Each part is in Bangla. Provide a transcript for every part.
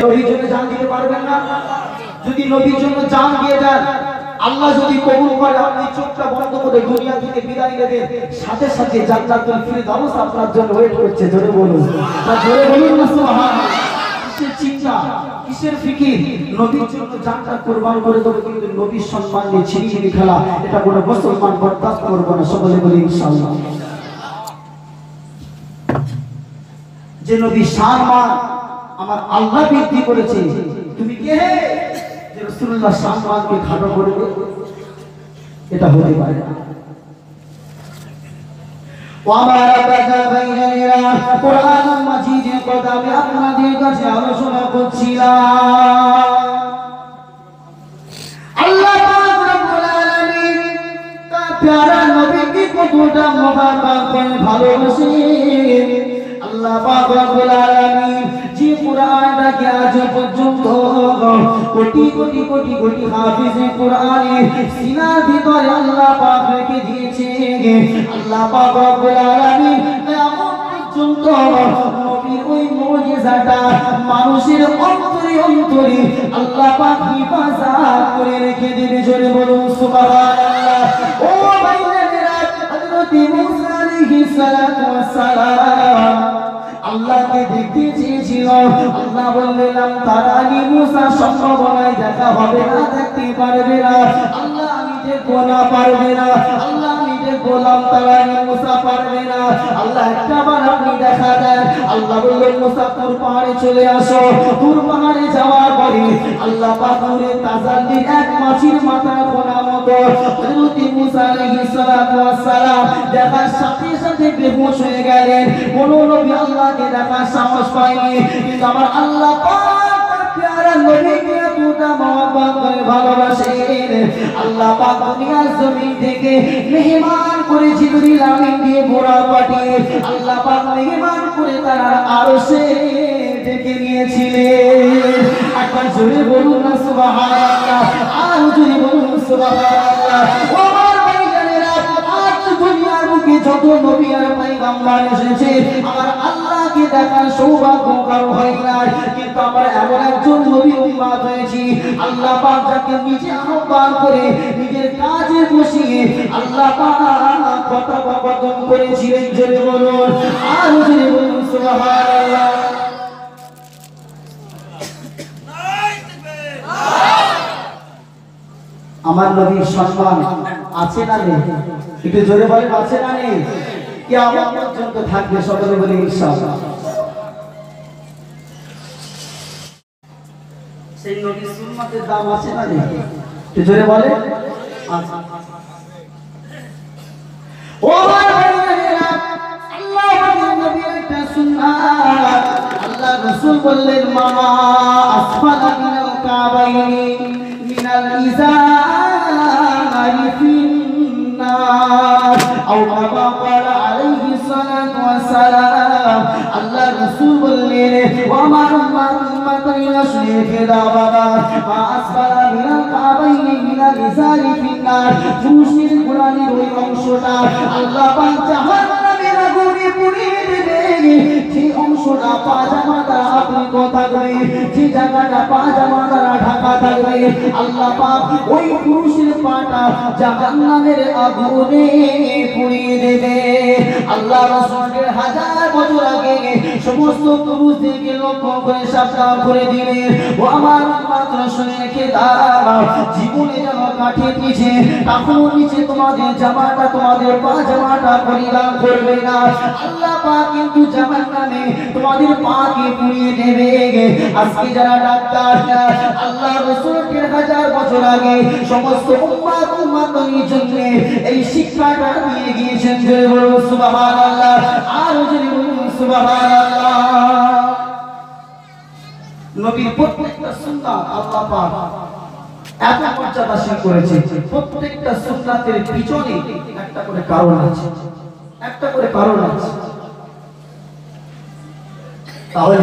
নবীর জন্য জান দিতে পারবেন না? যদি নবীর জন্য জান দিয়ে দেন, আল্লাহ যদি কবুল করে, আপনি চোখটা বন্ধ করে দুনিয়া থেকে বিদায় নেবেন, সাথে সাথে জান্নাতুল ফিরদাউস আপনার জন্য ওয়েট করছে। জোরে বলুন, জোরে বলুন না সুবহানাল্লাহ। কিসের চিন্তা, কিসের ফিকির? নবীর জন্য জানটা কুরবান করে দেবো, কিন্তু নবীর সম্মান নিয়ে ছিনিমিনি খেলা, এটা কোনো মুসলমান বরদাস্ত করবে না। সকলে বলি ইনশাআল্লাহ। যে নবীর সম্মান আমার আল্লাহ বৃদ্ধি করেছে, তুমি কে যে রাসূলুল্লাহ সম্মানকে খাটো করবে? এটা হতে পারে না। ওয়ামারা বাজা বাইনা কুরআন মাজিদের কথা আমি আপনাদের কাছে আলোচনা করছিলাম। আল্লাহ পাক রব্বুল আলামিন তার প্যারা নবীকে কতটা মোহাব্বত করে ভালোবাসেন। আল্লাহ পাক রব্বুল আলামিন যে কুরআনটাকে আজ পর্যন্ত কোটি কোটি কোটি কোটি হাফেজে কুরআনে সিনার ভিতরে আল্লাহ পাক রেখে দিয়েছে। আল্লাহ পাক রব্বুল আলামিন কিয়ামত পর্যন্ত নবীর ওই মুজিজাটা মানুষের অন্তরে অন্তরে আল্লাহ পাক হিফাজত করে রেখে দেবে। জোরে বলুন সুবহানাল্লাহ। ও ভাইরা, হযরত মুসা আলাইহিস সালাতু ওয়াস সালাম আল্লাহকে দেখতে চেয়েছিল। আল্লাহ বললেন তারানি মুসা, সম্ভাবনায় দেখা হবে না, দেখতে পারবে না। আল্লাহ আমি দেখবো না, পারবে না। আল্লাহ আমি দেখলাম তারানি মুসা পারবে না। আল্লাহ একটাবার আপনি দেখা দেন। আল্লাহ বললেন মুসা তুর পাহাড়ে চলে আসো। তুর পাহাড়ে যাওয়ার পরে আল্লাহ পাকুরে তাজাল্লির এক মাছির মাথা কোনা মতো হযরত মুসা আলাইহিস সালাতু ওয়াস সালাম দেখার সাথে সাথে বেহুশ হয়ে গেলেন। কোন নবী আল্লাহকে দেখার সাহস পায়নি, কিন্তু আমার আল্লাহ পাক তার প্যারা নবীকে এতটা মহব্বত করে ভালোবাসেন। আল্লাহ পাক দুনিয়ার জমিন থেকে মেহমান করে জিবরিল আমিন দিয়ে বুরাক পাঠিয়ে আল্লাহ পাক মেহমান করে তার আরশে ডেকে নিয়েছিলেন। একবার জোরে বলুন না সুবহানাল্লাহ, আর জোরে বলুন সুবহানাল্লাহ। আমার ভাইজানেরা, আজ দুনিয়ার বুকে যত নবী আর পয়গম্বর এসেছে, আমার আল্লাহকে দেখার সৌভাগ্য কারো হয় না, কিন্তু আমার এমন একজন নবী উম্মত হয়েছি আল্লাহ পাক যাকে নিজে আহ্বান করে নিজের কাজে বসিয়ে আল্লাহ পাক কথোপকথন করেছিলেন। জোরে বলুন, আর জোরে বলুন সুবহানাল্লাহ। আমার নবীর সম্মান আছে না নেই? একটু জোরে বলেন, আছে না নেই? কিয়ামত পর্যন্ত থাকবে। সকলে বলি ইনশাআল্লাহ। সেই নবীর সুন্নাতের দাম আছে না নেই? একটু জোরে বলেন। ও আমার ভাইরা, আল্লাহর নবীর একটা সুন্নাত, আল্লাহ রাসূল বললেন মা আসফালা মিনাল কাবাইনি মিনাল ইজারি ফিন্নার আও কামা ক্বালা আলাইহিস সালাতু ওয়াস সালাম। আল্লাহ রাসূল বললেন ও আমার উম্মতিরা শুনে দাও বাবা, মা আসফালা মিনাল কাবাইনি মিনাল ইজারি ফিন্নার, পুরুষের গোড়ালির ওই অংশটা আল্লাহ পাক জাহান্নামের আগুনে পুড়িয়ে দেবে। সেই অংশটা পাজামা দ্বারা আবৃত থাকবে, যে জায়গাটা পাজামা দ্বারা ঢাকা থাকবে, আল্লাহ পাক ওই পুরুষের পাটা জাহান্নামের আগুনে পুড়িয়ে দেবে। আল্লাহ রাসূলের 1000 বছর আগে সমস্ত পুরুষদেরকে লক্ষ্য করে সাবধান করে দিলেন ও আমার উম্মতরা শুনে রেখে দাও, জীবনে যেন কাঠের নিচে কাপড় নিচে তোমাদের জামাটা, তোমাদের পাজামাটা পরিধান করবে না। আল্লাহ পাক কিন্তু জাহান্নামে তোমাদের পাকে পুড়িয়ে দেবে। আজকে যারা ডাক্তার, আল্লাহ রাসূলের 1000 বছর আগে সমস্ত উম্মতের জন্য এই শিক্ষাটা দিয়ে গিয়েছেন। জোরে বলুন সুবহানাল্লাহ, আর জোরে বলুন সুবহানাল্লাহ। নবীর প্রত্যেকটা সুন্নাত আল্লাহ পাক এত মর্যাদাশীল করেছে। প্রত্যেকটা সুন্নাতের পিছনে একটা করে কারণ আছে, একটা করে কারণ আছে। তাহলে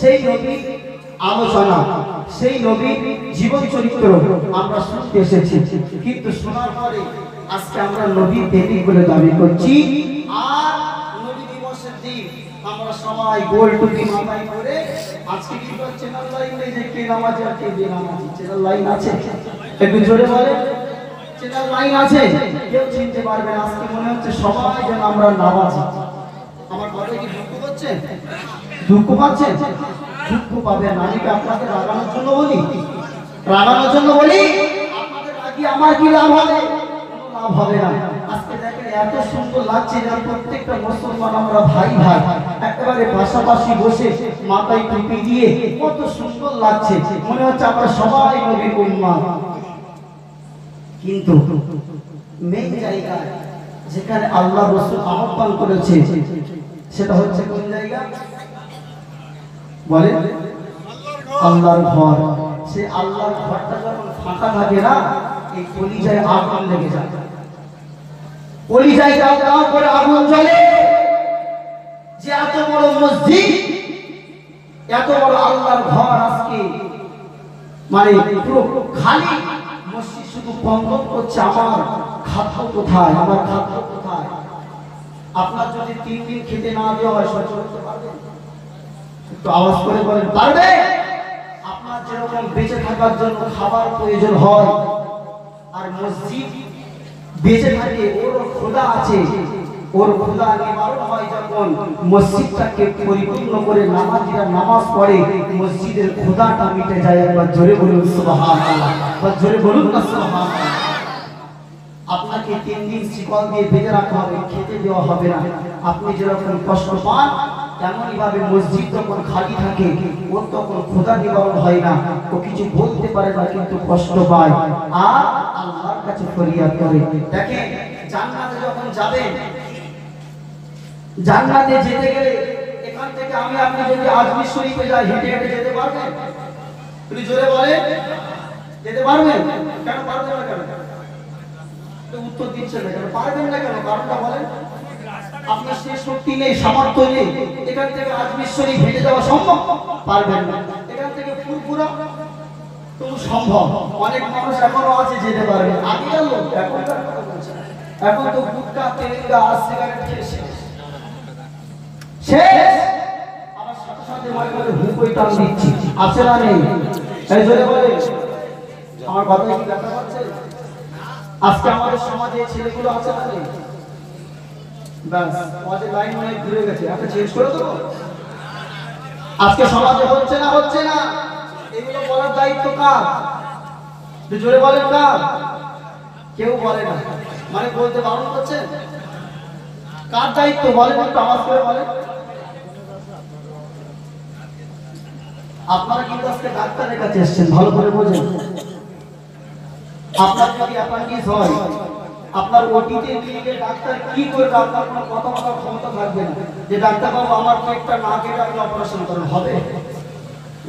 সেই নবীর আলোচনা, সেই নবীর জীবন চরিত্র আমরা শুনতে এসেছি, কিন্তু শোনার পরে আজকে আমরা নবীর প্রেমিক বলে দাবি করছি। আর নবী দিবসের দিন আমরা সবাই গোল টুপি মাথায় করে আজকে কি চেনার লাইন নেই যে কে নামাজি আর কে বেনামাজি, চেনার লাইন আছে? একটু জোরে বলে, চেনার লাইন আছে? কেউ চিনতে পারবে না। আজকে মনে হচ্ছে সবাই যেন আমরা নামাজি। আমার কথায় কি দুঃখ পাচ্ছেন? দুঃখ পাচ্ছেন? দুঃখ পাবে না। আমি কি আপনাকে রাগানোর জন্য বলি? রাগানোর জন্য বলি? আপনাদের রাগি আমার কি লাভ হবে? কোনো লাভ হবে না। আজকে দেখেন এত সুন্দর লাগছে যে প্রত্যেকটা মুসলমান আমরা ভাই ভাই একেবারে পাশাপাশি বসে মাথায় টুপি দিয়ে কত সুন্দর লাগছে, মনে হচ্ছে আমরা সবাই নবীর উম্মাহ। কিন্তু মেন জায়গা যেখানে আল্লাহ রাসূল আহ্বান করেছে সেটা হচ্ছে কোন জায়গা? বলে আল্লাহর ঘর। সে আল্লাহর ঘরটা যখন ফাঁকা থাকে না, এই কলিজায় আগুন লেগে যায়। কলিজায় দাও দাও করে আগুন জ্বলে যে এত বড় মসজিদ, এত বড় আল্লাহর ঘর আজকে মানে পুরো খালি মসজিদ, শুধু বন্ধন করছে আমার খাদ্য কোথায়, আমার খাদ্য কোথায়। আপনার যদি 3 দিন খেতে না দেওয়া হয় সহ্য করতে পারবেন? একটু আওয়াজ করে বলেন পারবে? আপনার যেরকম বেঁচে থাকার জন্য খাবার প্রয়োজন হয়, আর মসজিদ বেঁচে থাকে ওর খোদা আছে, ওর খোদা নিবারণ হয় যখন মসজিদটাকে পরিপূর্ণ করে নামাজিরা নামাজ পড়ে, মসজিদের খোদাটা মিটে যায়। একবার জোরে বলুন সুবহানাল্লাহ, একবার জোরে বলুন না সুবহানাল্লাহ। আপনাকে 3 দিন শিকল দিয়ে বেঁধে রাখা হবে, খেতে দেওয়া হবে না। আপনি যেরকম কষ্ট পান তেমনই ভাবে মসজিদ যখন খালি থাকে ওর তখন খোদা নিবারণ হয় না, ও কিছু বলতে পারে না কিন্তু কষ্ট পায় আর আল্লাহর কাছে ফরিয়াদ করে। দেখেন জান্নাতে যখন যাবেন, জান্নাতে যেতে গেলে এখান থেকে আমি আপনি যদি আজমির শরীফে যাই হেঁটে হেঁটে যেতে পারবেন? তুমি জোরে বলেন, যেতে পারবেন? কেন পারবেন না? কেন উত্তর দিচ্ছেন না কেন? পারবেন না কেন? কারণটা বলেন। আপনার সে শক্তি নেই, সামর্থ্য নেই। এখান থেকে আজমির শরীফ হেঁটে যাওয়া সম্ভব? পারবেন না। এখান থেকে ফুরফুরা তো সম্ভব। অনেক মানুষ এখনো আছে যেতে পারবে, আগে গেল এখন তো গুটকা তেলেঙ্গা আর সিগারেট খেয়ে শেষ। আমার সাথে সাথে মাইকেলে হুঁকোই টান দিচ্ছি, আছে না নেই? এই জোরে বলে আমার কথা কি দেখা পাচ্ছে? আজকে আমাদের সমাজে ছেলেগুলো আছে না নেই? ব্যাস আমাদের লাইন অনেক ঘুরে গেছে, একটা চেঞ্জ করে দেবো। আজকে সমাজে হচ্ছে না, হচ্ছে না, এগুলো বলার দায়িত্ব কার? জোরে বলেন কার? কেউ বলে না, মানে বলতে বারণ করছে। কার দায়িত্ব বলেন? একটু আওয়াজ করে বলেন। আপনারা কিন্তু আজকে ডাক্তারের কাছে এসেছেন, ভালো করে বোঝেন। আপনার যদি অ্যাপেন্ডিক্স হয়, আপনার ওটিতে নিয়ে ডাক্তার কি করবে? আপনার কোনো কথা বলার ক্ষমতা থাকবে না যে ডাক্তার বাবু আমার পেটটা না কেটে আপনি অপারেশন করেন, হবে?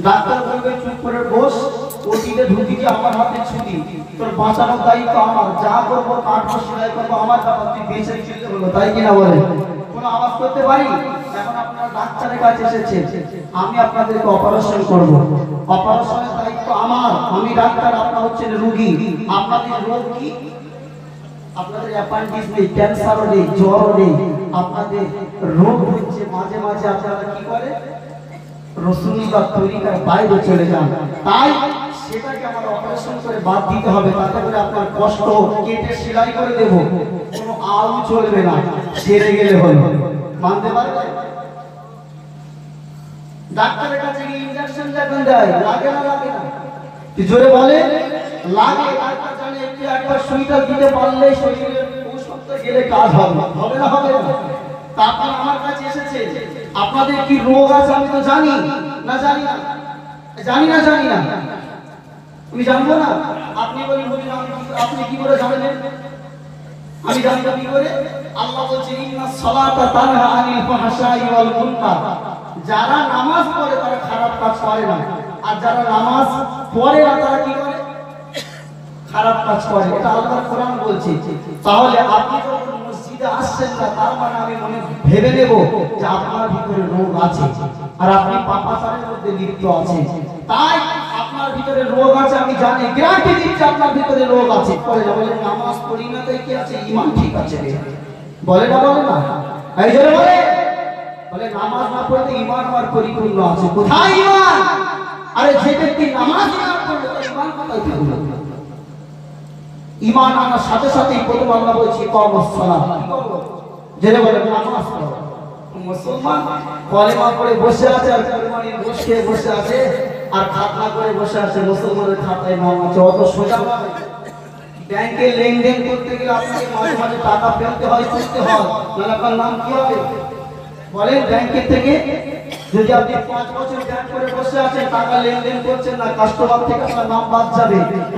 ডাক্তার বলবে চুপ করে বস, ওটিতে ঢুকি যে আমার হাতে ছুরি, তোর বাঁচানোর দায়িত্ব আমার, যা করবো কাটবো সেলাই করবো আমার ব্যাপার, তুই বেঁচে ফিরতে বলবো, তাই কিনা বলে? কোনো আওয়াজ করতে পারি? এখন আপনারা ডাক্তারের কাছে এসেছে, আমি আপনাদেরকে অপারেশন করব, অপারেশনের দায়িত্ব আমার, আমি ডাক্তার, আপনারা হচ্ছেন রোগী। আপনাদের রোগ কি? আপনাদের অ্যাপেন্ডিক্স নেই, ক্যান্সারও নেই, জ্বরও নেই, আপনাদের রোগ হচ্ছে মাঝে মাঝে আপনারা কি করে রসুনি বা তরিকার বাইরে চলে যান, তাই সেটাকে আমার অপারেশন করে বাদ দিতে হবে। তাতে করে আপনার কষ্ট কেটে সেলাই করে দেব, কোনো আউ চলবে না, সেরে গেলে হলো। মানতে পারবে? ডাক্তারের কাছে গিয়ে ইনজেকশন যখন দেয় লাগে না? লাগে না? জোরে বলে লাগে। ডাক্তার জানে একবার সুইটা দিতে পারলে শরীরের ঔষধ গেলে কাজ হবে, হবে না? হবে না? তারপর আমার কাছে এসেছে, আপনাদের কি রোগ আছে আমি তো জানি না, জানি না, জানি না, জানি না, আমি জানবো না? আপনি বলেন আপনি কি করে জানবেন? আমি জানবো কি করে? আল্লাহ বলছে ইন্নাস সালাতা তানহা আনিল ফাহশাই ওয়াল মুনকার। যারা নামাজ পড়ে তারা খারাপ কাজ করে না, আর যারা নামাজ পড়ে না তারা কি করে? খারাপ কাজ করে। এটা আল্লাহর কোরআন বলছে। তাহলে আপনি যখন মসজিদে আসছেন না, তার মানে আমি মনে ভেবে নেব যে আপনার ভিতরে রোগ আছে আর আপনি পাপাচারের মধ্যে লিপ্ত আছেন। তাই আপনার ভিতরে রোগ আছে আমি জানি, গ্যারান্টি দিচ্ছি আপনার ভিতরে রোগ আছে। বলে নামাজ পড়ি না তাই কি আছে? ঈমান ঠিক আছে, বলে না? বলে না? এই জন্য বলে বলে নামাজ না পড়লে ঈমান আমার পরিপূর্ণ আছে। কোথায় ঈমান? আরে যে ব্যক্তি নামাজ না পড়লে তার ঈমান কোথায় থাকবে? ঈমান আনার সাথে সাথেই প্রথম আল্লাহ বলছে ইকামুস সালাত, যেটা বলে নামাজ পড়ো। মুসলমান কলেমা পড়ে বসে আছে আর কুরবানির গোশত খেয়ে বসে আছে আর খাতনা করে বসে আছে, মুসলমানের খাতায় নাম আছে। অত সোজা নয়। ব্যাংকে লেনদেন করতে গেলে আপনাকে মাঝে মাঝে টাকা ফেলতে হয়, তুলতে হয়, নাহলে আপনার নাম কি হবে? বলেন ব্যাংকের থেকে যদি আপনি 5 বছর ব্যাংক করে বসে আছেন, টাকা লেনদেন করছেন না, কাস্টমার থেকে আপনার নাম বাদ যাবে।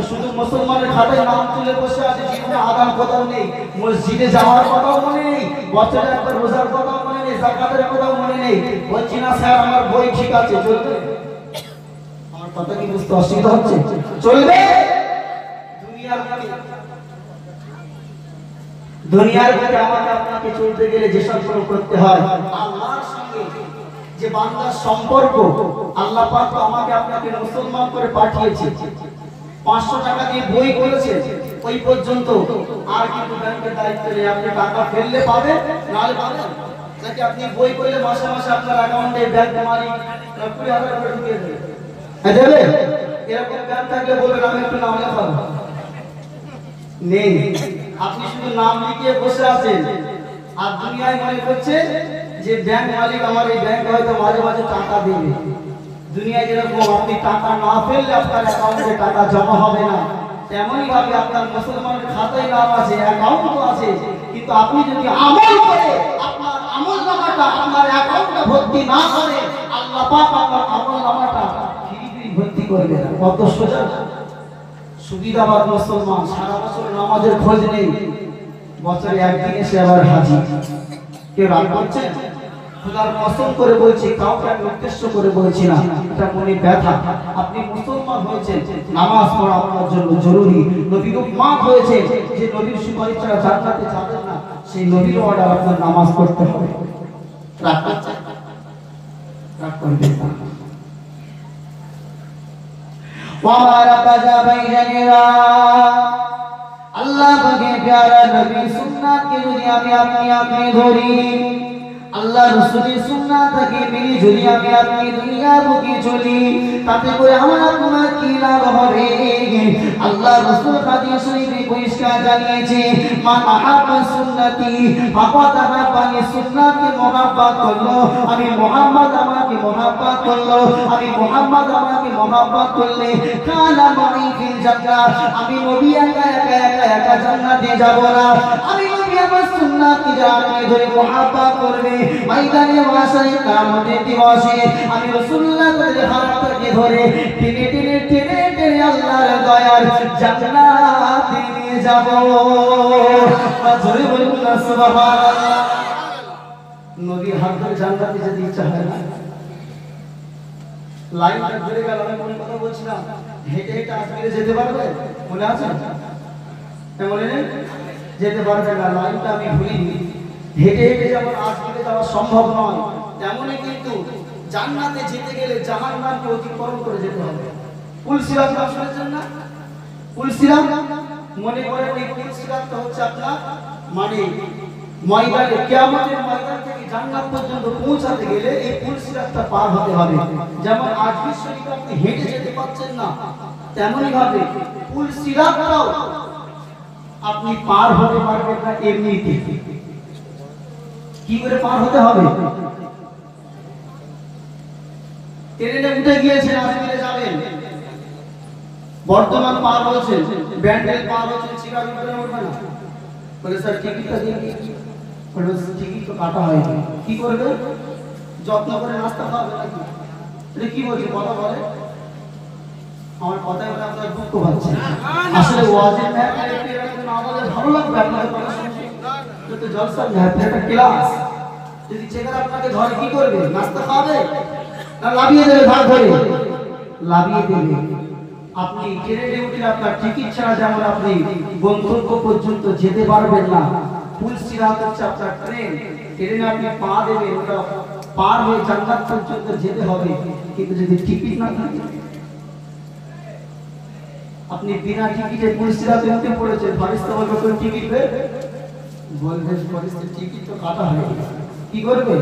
শুধু মুসলমানের খাতায় নাম তুলে বসে আছে, জীবনে আদান কথাও নেই, মসজিদে যাওয়ার কথাও মনে নেই, বছরে একবার রোজার কথাও মনে নেই, যাকাতের কথাও মনে নেই। বলছি না স্যার আমার বই ঠিক আছে, চলবে? আমার কথা কি বুঝতে অসুবিধা হচ্ছে? চলবে? দুনিয়ার বুকে আমাকে আপনাকে চলতে গেলে যে সম্পর্ক করতে হয় আল্লাহর সঙ্গে, যে বান্দার সম্পর্ক, আল্লাহ পাক তো আমাকে আপনাকে মুসলমান করে পাঠিয়েছে। 500 টাকা দিয়ে বই করেছে ওই পর্যন্ত, আর কিন্তু ব্যাংকের দায়িত্ব নেই। আপনি টাকা ফেললে পাবেন, নালে পাবেন নাকি আপনি বই করলে মাসে মাসে আপনার অ্যাকাউন্টে ব্যাংক মালিক 20,000 করে ঢুকিয়ে দেবে? দেবে? এরকম ব্যাংক থাকলে বলবেন আমি একটু নাম লেখাবো। নেই, আপনি শুধু নাম লিখিয়ে বসে আছেন আর দুনিয়ায় মনে করছে যে ব্যাংক মালিক আমার এই ব্যাংক হয়তো মাঝে মাঝে টাকা দেবে। দুনিয়ায় যেরকম আপনি টাকা না ফেললে আপনার অ্যাকাউন্টে টাকা জমা হবে না, তেমনই ভাবে আপনার মুসলমানের খাতায় নাম আছে, অ্যাকাউন্টও আছে, কিন্তু আপনি যদি আমল করে আপনার আমল নামাটা আপনার অ্যাকাউন্টে ভর্তি না করে, আল্লাহ পাক আপনার আমল নামাটা ফিরি ভর্তি করবে না। কত সোজা! সুবিধাবাদ মুসলমান, সারা বছর নামাজের খোঁজ নেই, বছরে একদিন এসে আবার হাজির। কেউ রাগ করছে? খোদার কসম করে বলছি, কাউকে আমি উদ্দেশ্য করে বলছি না, এটা মনে ব্যথা। আপনি মুসলমান হয়েছেন, নামাজ পড়া আপনার জন্য জরুরি। নবীর উম্মত হয়েছে, যে নবীর সুপারিশ ছাড়া জান্নাতে যাবেন না, সেই নবীর অর্ডার আপনার নামাজ পড়তে হবে। রাগ করছে? রাগ করবেন না। আল্লাহ পাকের প্যারা নবী সুন্নাত কে যদি আপনি ধরি, আল্লাহ রাসূলের সুন্নাতকে মেনে যদি আপনি দুনিয়া বুকে চলি, তাতে করে আমার আপনার কি লাভ হবে? আল্লাহ রাসূল হাদিস শরীফে পরিষ্কার জানিয়েছে, মান আহাব্বা সুন্নতি ফাকাদ আহাব্বানি, সুন্নাতকে মহব্বত করলো, আমি মুহাম্মদ আমাকে মহব্বত করলো, আমি মুহাম্মদ আমাকে মহব্বত করলে কানা মাই ফিল জান্নাহ, আমি নবী একা জান্নাতে যাব না। আমি নবী আমার সুন্নাতকে যারা ধরে মহব্বত করবে, ময়দানে ওয়াসায় কিয়ামতের দিবসে আমি রাসূলুল্লাহ তাদের হাতটাকে ধরে টেনে টেনে টেনে টেনে আল্লাহর দয়ার জান্নাতে নিয়ে যাব। জোরে বলুন না সুবহানাল্লাহ। নবীর হাত ধরে জান্নাতে যেতে ইচ্ছা হয় না? লাইনটা ধরে গেল, আমি কোন কথা বলছিলাম, হেঁটে হেঁটে আজমিরে যেতে পারবে? মনে আছে? মনে নেই? যেতে পারবে না, লাইনটা আমি ভুলিনি। হেঁটে হেঁটে যেমন আজমিরে যাওয়া সম্ভব নয়, তেমনই কিন্তু জান্নাতে যেতে গেলে জাহান্নামকে অতিক্রম করে যেতে হবে। পুল সিরাত নাম শুনেছেন না? পুল সিরাত মনে করেন এই পুল সিরাতটা হচ্ছে আপনার মানে ময়দানে, কিয়ামতের ময়দান থেকে জান্নাত পর্যন্ত পৌঁছাতে গেলে এই পুল সিরাতটা পার হতে হবে। যেমন আজমির শরীফে আপনি হেঁটে যেতে পারছেন না, তেমনই ভাবে পুল সিরাতটাও আপনি পার হতে পারবেন না এমনিতে। কি করে পার হতে হবে? ট্রেনে উঠে গিয়েছেন, আজমিরে যাবেন, বর্তমান পার হয়েছেন, ব্যান্ডেল পার হয়েছেন, শিকার উঠবে না? উঠবে না? বলে স্যার টিকিটটা দিয়ে দিয়েছি। বলে টিকিট তো কাটা হয়নি। কি করবে? যত্ন করে নাস্তা খাওয়াবে নাকি? এটা কি বলছে? কথা বলে আমার কথায় বলে আপনার দুঃখ পাচ্ছে। আসলে ওয়াজের মেহফিলে একটু এরকম না বলে ভালো লাগবে আপনাদের কথা শুনতে। যত জলসার মেহফিল, একটা ক্লাস। যদি চেকার আপনাকে ধরে কি করবে? নাস্তা খাওয়াবে না লাভিয়ে দেবে? ভাগ ধরে লাভিয়ে দেবে। আপনি ট্রেনে উঠলে আপনার টিকিট ছাড়া যেমন আপনি গন্তব্য পর্যন্ত যেতে পারবেন না, পুল সিরাত হচ্ছে আপনার ট্রেন। ট্রেনে আপনি পা দেবেন, ওটা পার হয়ে জান্নাত পর্যন্ত যেতে হবে। কিন্তু যদি টিকিট না থাকে, আপনি বিনা টিকিটে পুল সিরাতে উঠে পড়েছেন, ফারিস্তা বলবে কোন টিকিট বের? বলবে ফারিস্তা টিকিট তো কাটা হয়ে গেছে। কি করবে?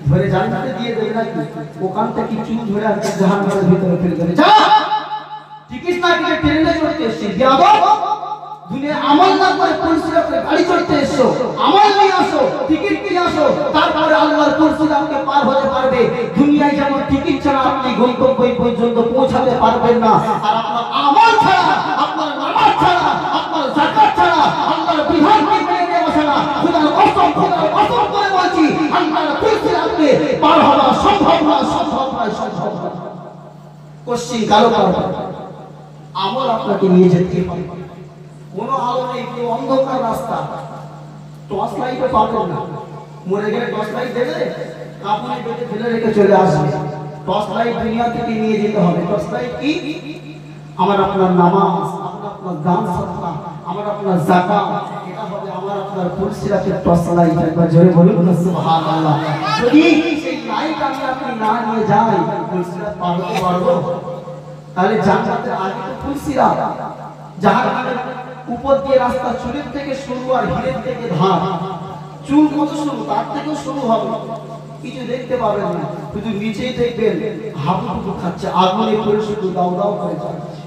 ধরে জান্নাতে দিয়ে দেবে নাকি? ওখান থেকে চুল ধরে আজকে জাহান্নামের ভিতরে ফেলে দেবে। যা টিকিট না কিনে ট্রেনে চড়তে এসেছিস, বেয়াদব! দুনিয়া আমল না করে পরিশ্রম করে গাড়ি চড়তে এসছো, আমল নিয়ে আসো, টিকিট নিয়ে আসো, তারপরে আল্লাহর পরিশ্রমকে পার হতে পারবে। দুনিয়ায় যেমন টিকিট ছাড়া আপনি গন্তব্য পর্যন্ত পৌঁছাতে পারবেন না, আর আপনার আমল ছাড়া, আপনার নামাজ ছাড়া, আপনার যাকাত ছাড়া, আল্লাহর বিধানকে মেনে নেওয়া ছাড়া, খোদার কসম করে বলছি, আল্লাহর পরিশ্রমকে পার হওয়া সম্ভব না, সম্ভব না, সম্ভব না। কোশ্চিন কালো পারবে, আমল আপনাকে নিয়ে যেতে হবে। কোনো আলো নেই, পুরো অন্ধকার রাস্তা, টর্চ লাইটও পাবেন না। মরে গেলে টর্চ লাইট দেবে, কাপড়ে বেঁধে ফেলে রেখে চলে আসবে। টর্চ লাইট দুনিয়া থেকে নিয়ে যেতে হবে। টর্চ লাইট কি? আমার আপনার নামাজ, আমার আপনার দান সাদকা, আমার আপনার যাকাত, এটা হবে আমার আপনার ফুলসিরাতের টর্চ লাইট। একবার জোরে বলুন না সুবহানাল্লাহ। যদি সেই লাইট আপনি না নিয়ে যান, ফুলসিরাত পার হতে পারবো? তাহলে জান্নাতের আগে তো ফুলসিরাত, জাহান্নামের উপর দিয়ে রাস্তা চুলের থেকে শুরু আর হিরের থেকে ধার। চুল কত শুরু, তার থেকেও শুরু হবে, কিছু দেখতে পাবেন না, শুধু নিচেই দেখবেন হাবুডুবু খাচ্ছে, আগুনে পড়ে শুধু দাও দাও করে যাচ্ছে।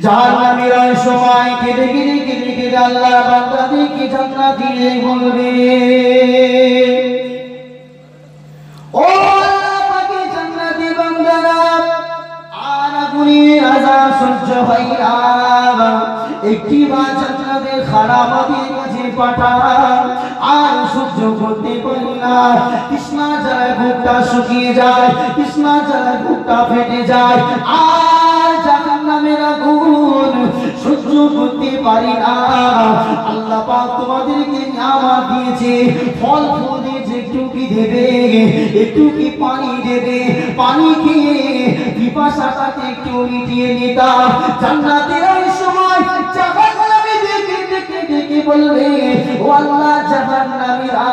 জাহান্নামীরা সময় কেঁদে কেঁদে কেঁদে কেঁদে আল্লাহ বান্দাদেরকে জান্নাতি বলবে, ও আল্লাহ পাকে জান্নাতি বান্দারা, আর আগুনে আযাব সহ্য হয় না, একটি বার জান্নাতের খারাপ আমাদের কাছে পাঠান, আর সহ্য করতে পারি না। তৃষ্ণা জ্বালায় বুকটা শুকিয়ে যায়, তৃষ্ণা জ্বালায় বুকটা ফেটে যায়, আর জাহান্নামের আগুন সহ্য করতে পারি না। আল্লাহ পাক তোমাদেরকে নিয়ামত দিয়েছে, ফল ফুল দিয়েছে, একটু কি দেবে, একটু কি পানি দেবে, পানি খেয়ে পিপাসাটাকে একটু মিটিয়ে নিতাম। জান্নাতের ওই সময় জাহান্নামী ডেকে ডেকে ডেকে বলবে, ও আল্লাহ জাহান্নামীরা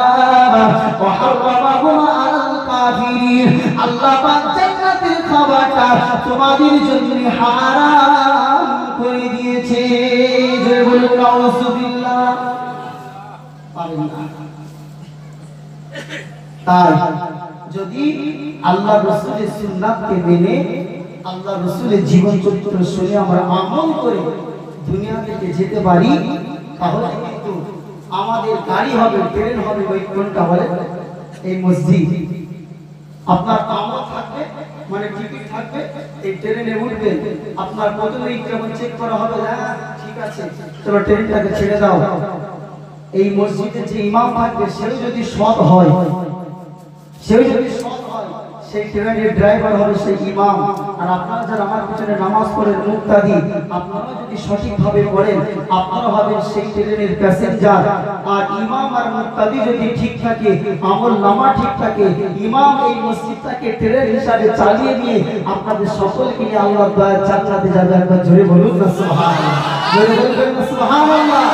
ওয়াহারামাহুমা আলাল কাফিরিন, আল্লাহ পাক জান্নাতের খাবারটা তোমাদের জন্য হারাম করে দিয়েছে। জয় বলুন নাউযুবিল্লাহ। পারেন না। তাই যদি আল্লাহ রাসূলের সুন্নাতকে মেনে, আল্লাহ রাসূলের জীবন চরিত্র শুনে আমরা আমল করে দুনিয়া থেকে যেতে পারি, তাহলে কিন্তু আমাদের গাড়ি হবে, ট্রেন হবে, ওই কোনটা বলে, এই মসজিদ। আপনার আমল থাকবে, মানে টিকিট থাকবে, এই ট্রেনে উঠবেন, আপনার প্রথমেই কেমন চেক করা হবে, হ্যাঁ ঠিক আছে চলো ট্রেনটাকে ছেড়ে দাও। এই মসজিদে যে ইমাম থাকবে, সেও যদি সৎ হয়, সেই ট্রেনের ড্রাইভার হবে সেই ইমাম। আর আপনারা যারা আমার পিছনে নামাজ পড়েন মুক্তাদি, আপনারা যদি সঠিকভাবে পড়েন, আপনারা হবেন সেই ট্রেনের প্যাসেঞ্জার। আর ইমাম আর মুক্তাদি যদি ঠিক থাকে, আমল নামা ঠিক থাকে, ইমাম এই মসজিদটাকে ট্রেন হিসাবে চালিয়ে নিয়ে আপনাদের সকলকে নিয়ে আল্লাহ জান্নাতে যাবে। একবার জোরে বলুন না সুবহানাল্লাহ, জোরে বলবেন না সুবহানাল্লাহ।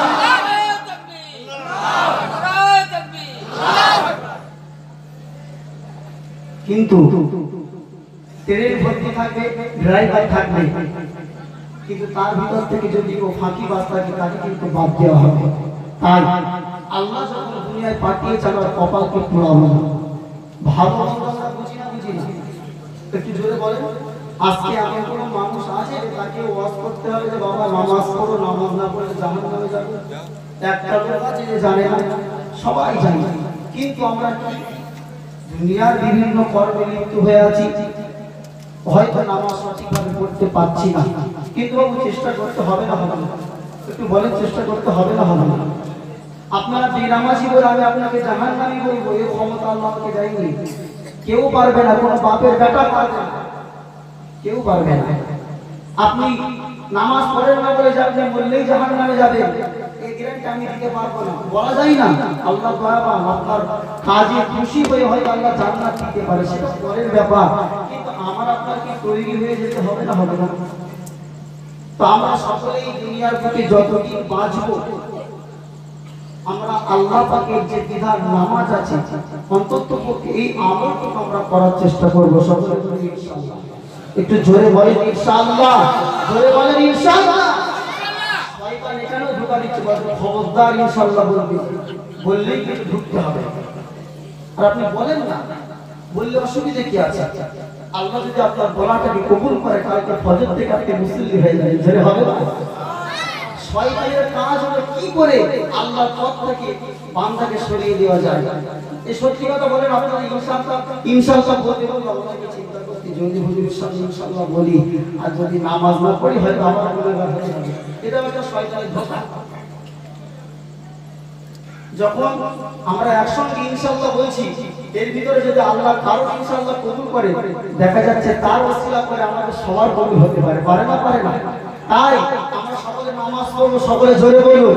কিন্তু ট্রেন ভর্তি থাকবে, ড্রাইভার থাকবে, কিন্তু তার ভিতর থেকে যদি ও ফাঁকি বাজ থাকে, তাকে কিন্তু বাদ দেওয়া হবে। তাই আল্লাহ যখন দুনিয়ায় পাঠিয়ে চালার কপালকে পোড়াবো না। ভালো আমরা বুঝি না, বুঝি না, একটু জোরে বলেন। আজকে এমন কোনো মানুষ আছে তাকে ওয়াজ করতে হবে যে বাবা নামাজ পড়ো, নামাজ না পড়লে জাহান্নামে যাবে? একটা লোক আছে যে জানে না, সবাই জানে, কিন্তু আমরা দুনিয়ার বিভিন্ন কর্মে লিপ্ত হয়ে আছি, হয়তো নামাজ সঠিকভাবে পড়তে পারছি না, কিন্তু বাবু চেষ্টা করতে হবে না, হবে না? একটু বলেন, চেষ্টা করতে হবে না, হবে না? আপনারা বেনামাজি বলে আমি আপনাকে জাহান্নামী বলবো, এই ক্ষমতা আল্লাহকে দেয়নি। কেউ পারবে না, কোনো বাপের বেটা পারবে না, কেউ পারবে না। আপনি নামাজ পড়েন না বলে আপনি বললেই জাহান্নামে যাবে, এই গ্যারান্টি আমি দিতে পারবো না, বলা যায় না। আল্লাহ দয়াবান, আপনার কাজে খুশি হয়ে হয়তো আল্লাহ জান্নাত দিতে পারে, সেটা পরের ব্যাপার। কিন্তু আমার আপনার কি তৈরি হয়ে যেতে হবে না, হবে না? তো আমরা সকলেই দুনিয়ার বুকে যতদিন বাঁচবো, আমরা আল্লাহ পাকের যে বিধান নামাজ আছে, অন্তত এই আমলটুকু আমরা করার চেষ্টা করব সকলে মিলে ইনশাআল্লাহ। একটু জোরে বলেন ইনশাআল্লাহ, জোরে বলেন ইনশাআল্লাহ। শয়তান এখানেও ধোঁকা দিচ্ছে, খবরদার ইনশাআল্লাহ বলবে, বললেই কিন্তু ঢুকতে হবে। আর আপনি বলেন না, বললে অসুবিধা কি আছে? আল্লাহ যদি আপনার বলাটাকে কবুল করে, কালকে ফজর থেকে আপনি মুসল্লি হয়ে যাবেন, জোরে হবে না? শয়তানের কাজ হলো কি করে আল্লাহর পথ থেকে বান্দাকে সরিয়ে দেওয়া যায়। এই সত্যি কথা বলেন আপনারা, ইনশাআল্লাহ বলতে বলতে আপনাকে চিন্তা করতে, যদি হুজুরের সামনে ইনশাআল্লাহ বলি আর যদি নামাজ না পড়ি হয়তো আমার গুনাহগার হয়ে যাবে। এটা একটা শয়তানের ধোঁকা। যখন আমরা একসঙ্গে ইনশাআল্লাহ বলছি, এর ভিতরে যদি আল্লাহ কারো ইনশাআল্লাহ কবুল করে, দেখা যাচ্ছে তার ওসিলা করে আমাদের সবার কবুল হতে পারে। পারে না? পারে না? তাই আমরা সকলে নামাজ পড়ব, সকলে জোরে বলুন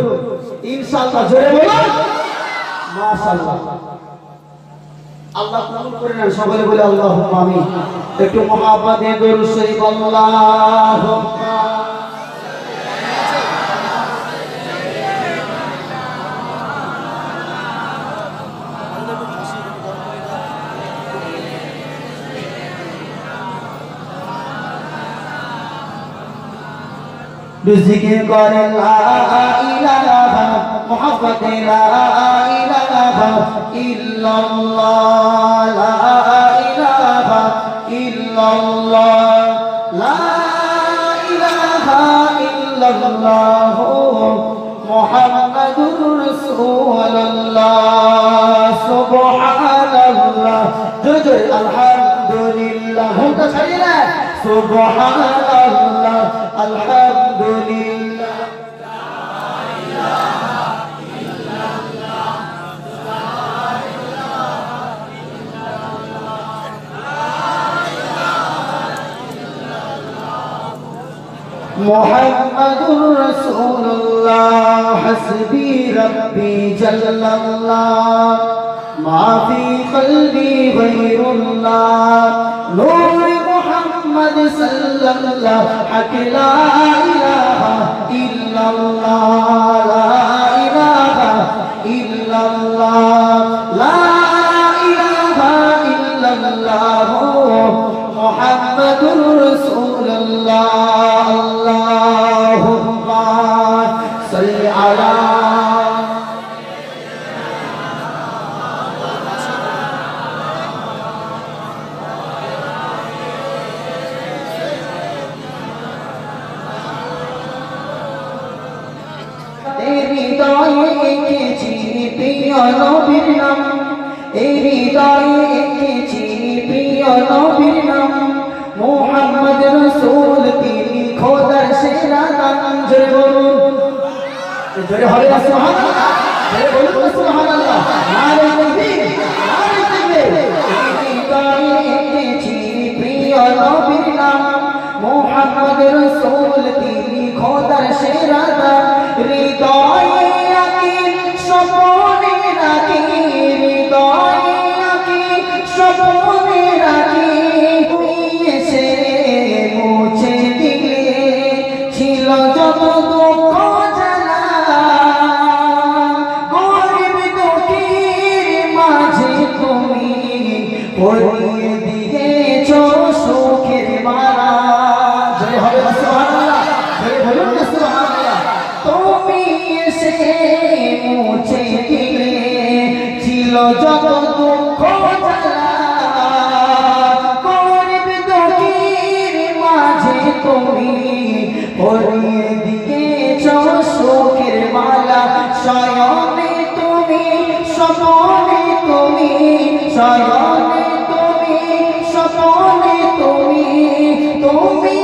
ইনশাআল্লাহ, জোরে বলুন মাশাআল্লাহ। আল্লাহ কবুল করে নেন, সকলে বলে আল্লাহুম্মা আমিন। একটু মুহাব্বতে দরুদ শরীফ আল্লাহুম্মা বিজিকির করে লা ইলাহা মুহাম্মাদে লা ইলাহা ইল্লাল্লাহ, লা ইলাহা ইল্লাল্লাহ, লা ইলাহা ইল্লাল্লাহ মুহাম্মাদুর রাসূলুল্লাহ। সুবহানাল্লাহ, জোরে জোরে আলহামদুলিল্লাহ, হুঁটা ছাড়িয়ে না, সুবহানাল্লাহ আলহামদুলিল্লাহ, মুহাম্মাদুর রাসূলুল্লাহ। হাসবি রাব্বি জাল্লাল্লাহ, মা ফি কলবি গায়রুল্লাহ, নূর মুহাম্মদ সাল্লাল্লাহ, হক লা ইলাহা ইল্লাল্লাহ, লা ইলাহা ইল্লাল্লাহ, লা ইলাহা ইল্লাল্লাহ মুহাম্মাদুর রাসূলুল্লাহ। আল্লাহুম্মা সাল্লি আলা হৃদয়ে এঁকেছি প্রিয় নবীর নাম, এই হৃদয়ে এঁকেছি প্রিয় নবীর নাম, মুহাম্মদ রাসূল তিনি খোদার সেরা নাম। জোরে বলুন, জোরে হবে না সুবহানাল্লাহ, জোরে বলুন সুবহানাল্লাহ, নারে তাকবীর, নারে তাকবীর। হৃদয়ে এঁকেছি প্রিয় নবীর নাম, মুহাম্মদ রাসূল তিনি খোদার সেরা নাম। হৃদয়ে আঁকি স্বপ্নে রাখি, হৃদয়ে আঁকি স্বপ্নে রাখি, এসে মুছে দিলে ছিল যত দুঃখ জ্বালা, গরিব দুঃখীর মাঝে তুমি পরিয়ে দিয়েছ সুখের মালা। জয় হবে সুবহানাল্লাহ, জয় বলুন সুবহানাল্লাহ। তুমি এসে মুছে দিলে ছিল যত দুঃখ জ্বালা, গরিব দুঃখীর মাঝে তুমি পরিয়ে দিয়েছ সুখের মালা। শয়নে তুমি স্বপনে তুমি, শয়নে তুমি স্বপনে তুমি, তুমি